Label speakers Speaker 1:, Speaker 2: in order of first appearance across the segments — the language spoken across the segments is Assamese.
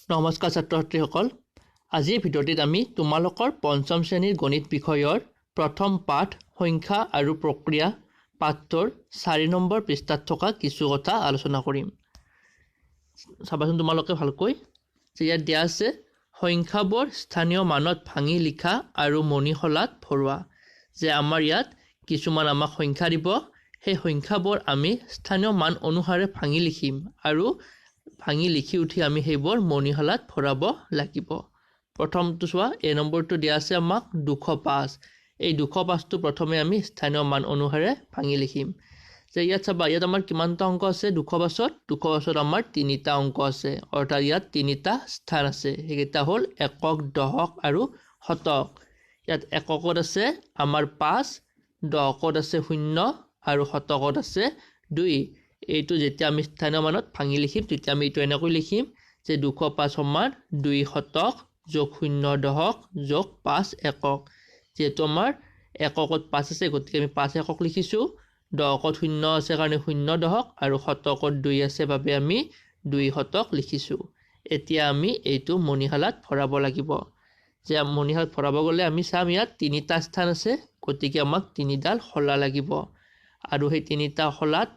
Speaker 1: নমস্কাৰ ছাত্ৰ ছাত্ৰীসকল আজিৰ ভিডিঅ'টিত আমি তোমালোকৰ পঞ্চম শ্ৰেণীৰ গণিত বিষয়ৰ প্ৰথম পাঠ সংখ্যা আৰু প্ৰক্ৰিয়া পাঠটোৰ 4 নম্বৰ পৃষ্ঠাত থকা কিছু কথা আলোচনা কৰিম। চাবাচোন তোমালোকে ভালকৈ যে ইয়াত দিয়া আছে সংখ্যাবোৰ স্থানীয় মানত ভাঙি লিখা আৰু মণিশলাত ভৰোৱা। যে আমাৰ ইয়াত কিছুমান আমাক সংখ্যা দিব, সেই সংখ্যাবোৰ আমি স্থানীয় মান অনুসাৰে ভাঙি লিখিম আৰু ভাঙি লিখি উঠি আমি সেইবোৰ মণিশলাত ভৰাব লাগিব। প্ৰথমটো চোৱা, এই নম্বৰটো দিয়া আছে আমাক 205। এই 205টো প্ৰথমে আমি স্থানীয় মান অনুসাৰে ভাঙি লিখিম। যে ইয়াত চাবা, ইয়াত আমাৰ কিমানটা অংক আছে 205ত আমাৰ 3টা অংক আছে, অৰ্থাৎ ইয়াত 3টা স্থান আছে। সেইকেইটা হ'ল একক, দশক আৰু শতক। ইয়াত এককত আছে আমাৰ 5, দশকত আছে 0 আৰু শতকত আছে 2। এইটো যেতিয়া আমি স্থানীয় মানত ভাঙি লিখিম তেতিয়া আমি এইটো এনেকৈ লিখিম যে 205 সমান 2 শতক যোগ 0 দশক যোগ 5 একক। যেহেতু আমাৰ এককত 5 আছে গতিকে আমি 5 একক লিখিছোঁ, দশকত 0 আছে কাৰণে 0 দশক আৰু শতকত 2 আছে বাবে আমি 2 শতক লিখিছোঁ। এতিয়া আমি এইটো মণিশালাত ভৰাব লাগিব। যে মণিশালাত ভৰাব গ'লে আমি চাম ইয়াত 3টা স্থান আছে, গতিকে আমাক 3ডাল শলা লাগিব। আৰু সেই 3টা শলাত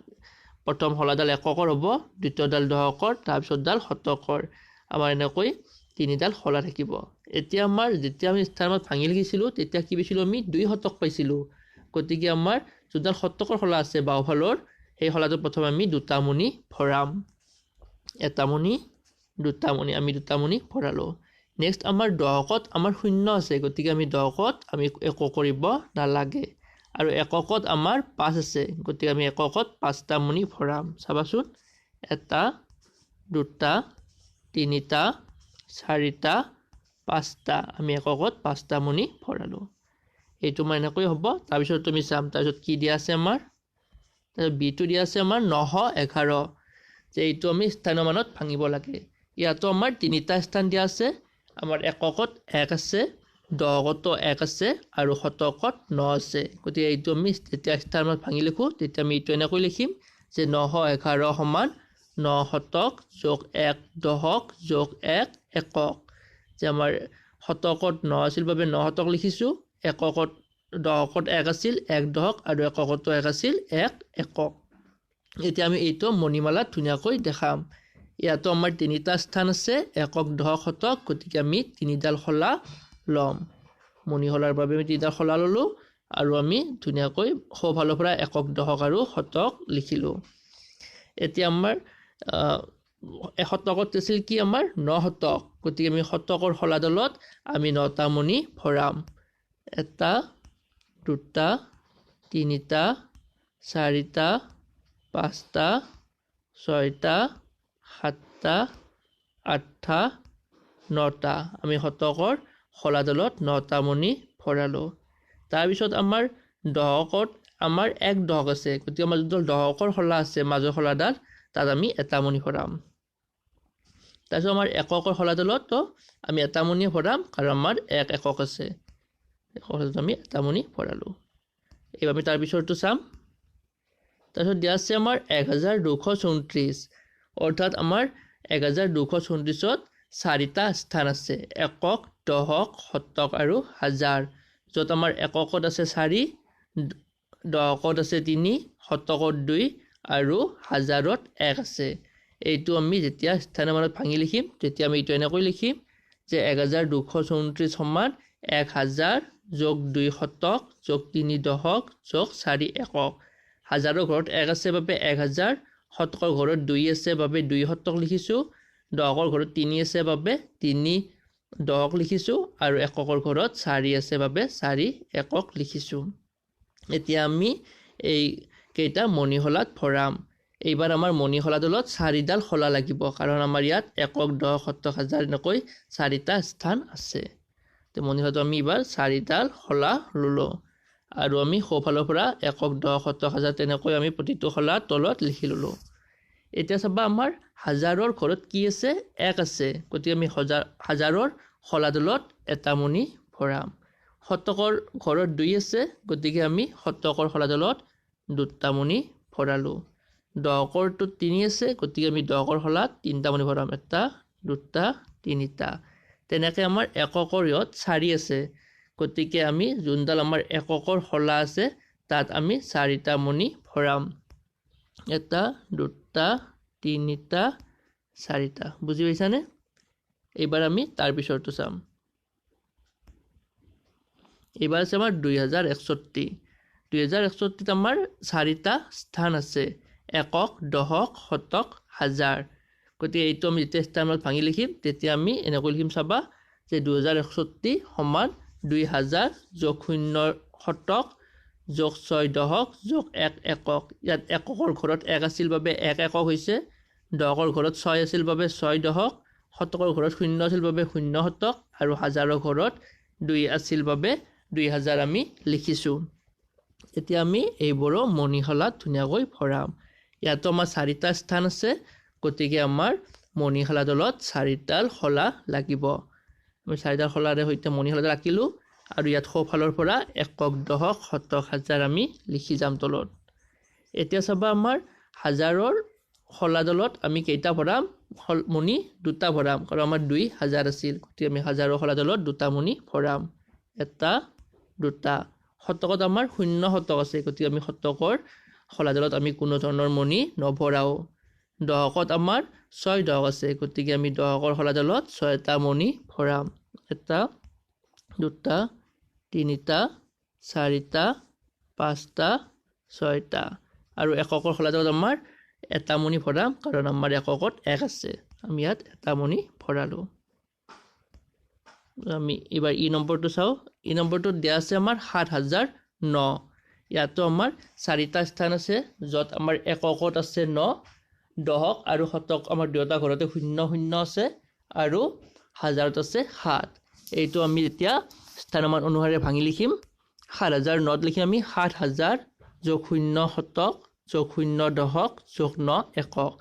Speaker 1: প্ৰথম শলাডাল এককৰ হ'ব, দ্বিতীয়ডাল দশকৰ, তাৰপিছতডাল শতকৰ। আমাৰ এনেকৈ 3ডাল শলা থাকিব। এতিয়া আমাৰ যেতিয়া আমি স্থানত ভাঙি লিখিছিলোঁ তেতিয়া কি পাইছিলোঁ, আমি 2 শতক পাইছিলোঁ। গতিকে আমাৰ যোনডাল শতকৰ শলা আছে বাওঁফালৰ, সেই শলাটো প্ৰথমে আমি 2টা মণি ভৰাম। এটা মণি, 2টা মণি, আমি 2টা মণি ভৰালোঁ। নেক্সট আমাৰ দশকত আমাৰ 0 আছে, গতিকে আমি দশকত আমি একো কৰিব নালাগে। আৰু এককত আমাৰ 5 আছে, গতিকে আমি এককত 5টা মণি ভৰাম। চাবাচোন, 1, 2, 3, 4, 5টা, আমি এককত 5টা মণি ভৰালোঁ। এইটো আমাৰ এনেকৈ হ'ব। তাৰপিছত তুমি চাম, তাৰপিছত কি দিয়া আছে আমাৰ, তাৰপিছত বিটো দিয়া আছে আমাৰ 911। যে এইটো আমি স্থানীয় মানত ভাঙিব লাগে। ইয়াতো আমাৰ 3টা স্থান দিয়া আছে, আমাৰ এককত 1 আছে, দশকতো 1 আছে আৰু শতকত 9 আছে। গতিকে এইটো আমি যেতিয়া স্থানত ভাঙি লিখোঁ তেতিয়া আমি এইটো এনেকৈ লিখিম যে 911 সমান 9 শতক যোগ 1 দশক যোগ 1 একক। যে আমাৰ শতকত 9 আছিল বাবে 9 শতক লিখিছোঁ, এককত দশকত 1 আছিল 1 দশক আৰু এককতো 1 আছিল 1 একক। এতিয়া আমি এইটো মণিমালাত ধুনীয়াকৈ দেখাম। ইয়াতো আমাৰ 3টা স্থান আছে, একক, দশক, শতক, গতিকে আমি 3ডাল শলা ল'ম। মণিশলাৰ বাবে আমি 3ডাল শলা ল'লোঁ আৰু আমি ধুনীয়াকৈ সোঁফালৰ পৰা একক, দশক আৰু শতক লিখিলোঁ। এতিয়া আমাৰ শতকত আছিল কি আমাৰ 9 শতক, গতিকে আমি শতকৰ শলাডালত আমি 9টা মণি ভৰাম। 1, 2, 3, 4, 5, 6, 7, 8, 9টা, আমি শতকৰ শলাডালত 9টা মণি ভৰালোঁ। তাৰপিছত আমাৰ দশকত আমাৰ 1 দশক আছে, গতিকে আমাৰ যোনটো দশকৰ শলা আছে মাজৰ শলাডাল, তাত আমি এটা মণি ভৰাম। তাৰপিছত আমাৰ এককৰ শলাডালত আমি এটা মণি ভৰাম কাৰণ আমাৰ 1 একক আছে, এককত আমি এটা মণি ভৰালোঁ। এইবাৰ আমি তাৰপিছৰটো চাম। তাৰপিছত দিয়া আছে আমাৰ 1234, অৰ্থাৎ আমাৰ 1234ত 4টা স্থান আছে, একক, দশক, শতক আৰু হাজাৰ। য'ত আমাৰ এককত আছে 4, দশকত আছে 3, শতকত 2 আৰু হাজাৰত 1 আছে। এইটো আমি যেতিয়া স্থানীয় মানত ভাঙি লিখিম তেতিয়া আমি এইটো এনেকৈ লিখিম যে 1234 সমান 1000 যোগ 2 শতক যোগ 3 দশক যোগ 4 একক। হাজাৰৰ ঘৰত 1 আছে বাবে 1000, শতকৰ ঘৰত 2 আছে বাবে 2 শতক লিখিছোঁ, দশকৰ ঘৰত 3 আছে বাবে 3 দশক লিখিছোঁ আৰু এককৰ ঘৰত 4 আছে বাবে 4 একক লিখিছোঁ। এতিয়া আমি এই কেইটা মণিশলাত ভৰাম। এইবাৰ আমাৰ মণিশলাডালত 4ডাল শলা লাগিব, কাৰণ আমাৰ ইয়াত একক, দশক, শতক, হাজাৰ এনেকৈ 4টা স্থান আছে। তো মণিশলাটো আমি এইবাৰ 4ডাল শলা ল'লোঁ আৰু আমি সোঁফালৰ পৰা একক, দশক, শতক, হাজাৰ তেনেকৈ আমি প্ৰতিটো শলা তলত লিখি ল'লোঁ। এতিয়া চাবা, আমাৰ হাজাৰৰ ঘৰত কি আছে, 1 আছে, গতিকে আমি হাজাৰৰ শলাডালত এটা মণি ভৰাম। শতকৰ ঘৰত 2 আছে, গতিকে আমি শতকৰ শলাডালত 2টা মণি ভৰালোঁ। দশকৰটোত 3 আছে, গতিকে আমি দশকৰ শলাত 3টা মণি ভৰাম, 1, দুটা তিনিটা তেনেকৈ আমাৰ এককৰ ইয়াত 4 আছে গতিকে আমি যোনডাল আমাৰ এককৰ হলা আছে তাত আমি 4টা মণি ভৰাম এটা দুটা তিনিটা 4টা বুজি পাইছানে এইবাৰ আমি তাৰ পিছৰটো চাম এইবাৰ আছে আমাৰ 2061 2061 আমাৰ 4টা স্থান আছে একক দশক শতক হাজাৰ গতিকে এইটো আমি যেতিয়া স্থানত ভাঙি লিখিম তেতিয়া আমি এনেকৈ লিখিম চাবা যে 2061 সমান 2000 যোগ 0 শতক যোগ 6 দশক যোগ 1 একক ইয়াত এককৰ ঘৰত 1 আছিল বাবে 1 একক হৈছে দশকৰ ঘৰত 6 আছিল বাবে 6 দশক শতকৰ ঘৰত 0 আছিল বাবে 0 শতক আৰু হাজাৰৰ ঘৰত 2 আছিল বাবে 2000 আমি লিখিছো এতিয়া আমি এইবোৰো মণিশালাত ধুনীয়াকৈ ভৰাম ইয়াতো আমাৰ 4টা স্থান আছে গতিকে আমাৰ মণিশালা দলত 4ডাল শলা লাগিব আমি 4ডাল শলাৰে সৈতে মণিশালাত ৰাখিলো আৰু ইয়াত সোঁফালৰ পৰা একক দশক শতক হাজাৰ আমি লিখি যাম তলত এতিয়া চাবা আমাৰ হাজাৰৰ শলা দলত আমি কেইটা ভৰাম মণি দুটা ভৰাম কাৰণ আমাৰ 2000 আছিল গতিকে আমি হাজাৰৰ শলা দলত দুটা মণি ভৰাম এটা দুটা শতকত আমাৰ 0 শতক আছে গতিকে আমি শতকৰ শলাডালত আমি কোনো ধৰণৰ মণি নভৰাও দশকত আমাৰ 6 দশক আছে গতিকে আমি দশকৰ শলাডালত 6টা মণি ভৰাম এটা দুটা তিনিটা 4টা 5টা 6টা আৰু এককৰ শলাডালত আমাৰ এটা মণি ভৰাম কাৰণ আমাৰ এককত 1 আছে আমি ইয়াত এটা মণি ভৰালো আমি এবাৰ ই নম্বৰটো চাও ই নম্বৰটো দিয়া আছে আমাৰ 7009 ইয়াতো আমাৰ 4টা স্থান আছে যত আমাৰ এককত আছে 9 দশক আৰু শতক আমাৰ দুটা ঘৰতে 00 আছে আৰু হাজাৰত আছে 7 এইটো আমি এতিয়া স্থানমান অনুসাৰে ভাঙি লিখিম 7009 লিখি আমি 7000 যোগ 0 শতক যোগ 0 দশক যোগ 9 একক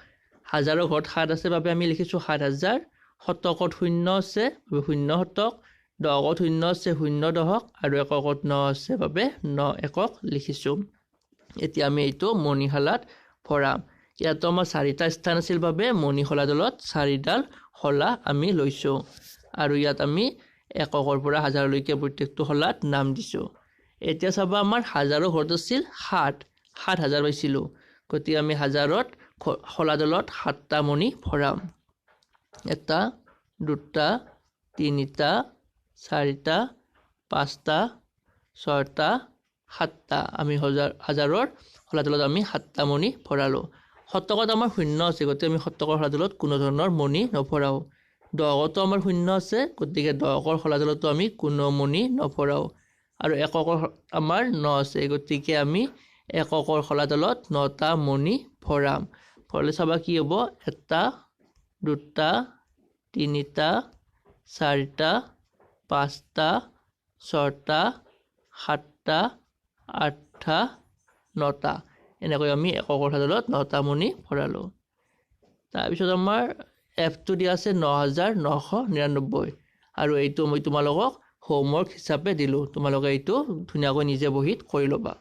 Speaker 1: হাজাৰৰ ঘৰত 7 আছে বাবে আমি লিখিছো 7000 শতকত 0 আছে 0 শতক দশকত 0 আছে 0 দশক আৰু এককত 9 আছে বাবে 9 একক লিখিছো এতিয়া আমি এইটো মণিশালাত ভৰাম ইয়াতো আমাৰ 4টা স্থান আছিল বাবে মণিশালা দলত 4ডাল শলা আমি লৈছো আৰু ইয়াত আমি এককৰ পৰা হাজাৰলৈকে প্ৰত্যেকটো শলাত নাম দিছো এতিয়া চাবা আমাৰ হাজাৰৰ ঘৰত আছিল 7000 পাইছিলো গতিকে আমি হাজাৰত শলা দলত 7টা মণি ভৰাম এটা দুটা তিনিটা 4টা 5টা 6টা 7টা আমি হাজাৰৰ শলাডালত আমি 7টা মণি ভৰালো শতকত আমাৰ 0 আছে গতিকে আমি শতকৰ শলাডালত কোনো ধৰণৰ মণি নভৰাও দশকতো আমাৰ 0 আছে গতিকে দশকৰ শলাডালতো আমি কোনো মণি নভৰাও আৰু এককৰ আমাৰ 9 আছে গতিকে আমি এককৰ শলাডালত 9টা মণি ভৰাম ভৰালে চাবা কি হ'ব এটা দুটা তিনিটা 4টা 5টা 6টা 7টা 8টা 9টা এনেকৈ আমি এককৰ শলাডালত 9টা মণি ভৰালো তাৰপিছত আমাৰ এফটো দিয়া আছে 9999 আৰু এইটো মই তোমালোকক হোমৱৰ্ক হিচাপে দিলো তোমালোকে এইটো ধুনীয়াকৈ নিজে বহিত কৰি ল'বা